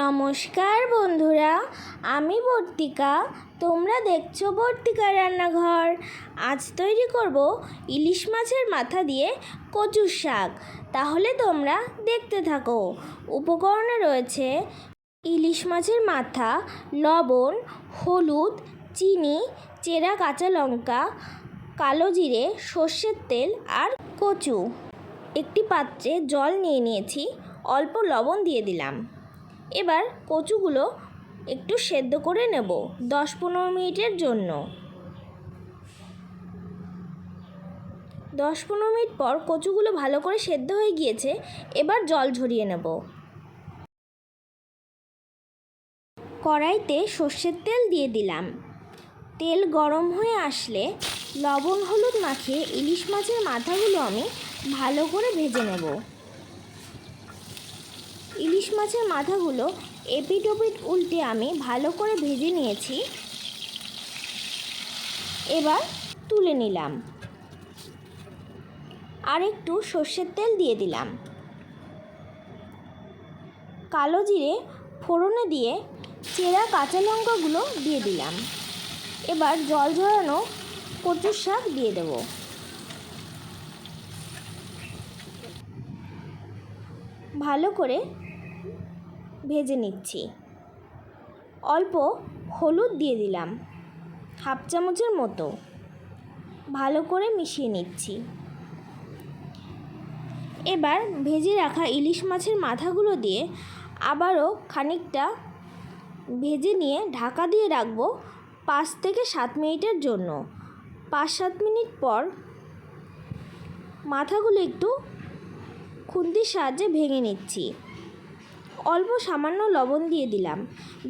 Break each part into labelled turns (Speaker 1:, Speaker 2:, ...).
Speaker 1: নমস্কার বন্ধুরা, আমি বর্তিকা। তোমরা দেখছো বর্তিকার রান্নাঘর। আজ তৈরি করব ইলিশ মাছের মাথা দিয়ে কচুর শাক। তাহলে তোমরা দেখতে থাকো। উপকরণে রয়েছে ইলিশ মাছের মাথা, লবণ, হলুদ, চিনি, চেরা কাঁচা লঙ্কা, কালো জিরে, সর্ষের তেল আর কচু। একটি পাত্রে জল নিয়ে নিয়েছি, অল্প লবণ দিয়ে দিলাম। এবার কচুগুলো একটু সেদ্ধ করে নেব 10-15 মিনিটের জন্য। 10-15 মিনিট পর কচুগুলো ভালো করে সেদ্ধ হয়ে গিয়েছে। এবার জল ঝরিয়ে নেব। কড়াইতে সর্ষের তেল দিয়ে দিলাম। তেল গরম হয়ে আসলে লবণ হলুদ মাখিয়ে ইলিশ মাছের মাথাগুলো আমি ভালো করে ভেজে নেব। ইলিশ মাছের মাথাগুলো এপিট ওপিট উল্টে আমি ভালো করে ভেজে নিয়েছি। এবার তুলে নিলাম। আর একটু সর্ষের তেল দিয়ে দিলাম। কালো জিরে ফোড়নে দিয়ে চেরা কাঁচা লঙ্কাগুলো দিয়ে দিলাম। এবার জল ঝরানো কচুর শাক দিয়ে দেব। ভালো করে ভেজে নিচ্ছি। অল্প হলুদ দিয়ে দিলাম, 1/2 চামচের মতো। ভালো করে মিশিয়ে নিচ্ছি। এবার ভেজে রাখা ইলিশ মাছের মাথাগুলো দিয়ে আবারও খানিকটা ভেজে নিয়ে ঢাকা দিয়ে রাখবো 5 থেকে 7 মিনিটের জন্য। 5-7 মিনিট পর মাথাগুলো একটু খুন্তির সাহায্যে ভেঙে নিচ্ছি। অল্প সামান্য লবণ দিয়ে দিলাম।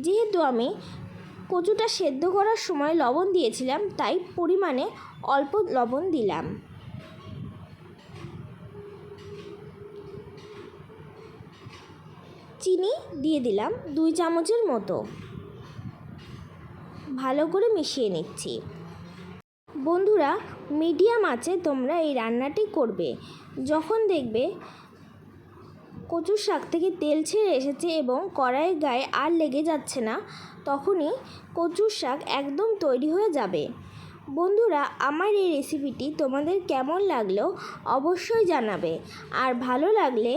Speaker 1: যেহেতু আমি কচুটা সেদ্ধ করার সময় লবণ দিয়েছিলাম, তাই পরিমাণে অল্প লবণ দিলাম। চিনি দিয়ে দিলাম 2 চামচের মতো। ভালো করে মিশিয়ে নিচ্ছি। বন্ধুরা, মিডিয়াম আঁচে তোমরা এই রান্নাটি করবে। যখন দেখবে কচুর শাক থেকে তেল ছেড়ে এসেছে এবং কড়াইয়ের গায়ে আর লেগে যাচ্ছে না, তখনই কচুর শাক একদম তৈরি হয়ে যাবে। বন্ধুরা, আমার এই রেসিপিটি তোমাদের কেমন লাগলো অবশ্যই জানাবে। আর ভালো লাগলে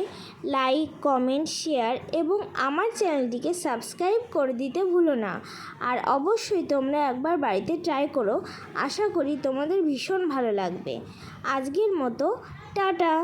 Speaker 1: লাইক, কমেন্ট, শেয়ার এবং আমার চ্যানেলটিকে সাবস্ক্রাইব করে দিতে ভুলো না। আর অবশ্যই তোমরা একবার বাড়িতে ট্রাই করো। আশা করি তোমাদের ভীষণ ভালো লাগবে। আজকের মতো টাটা।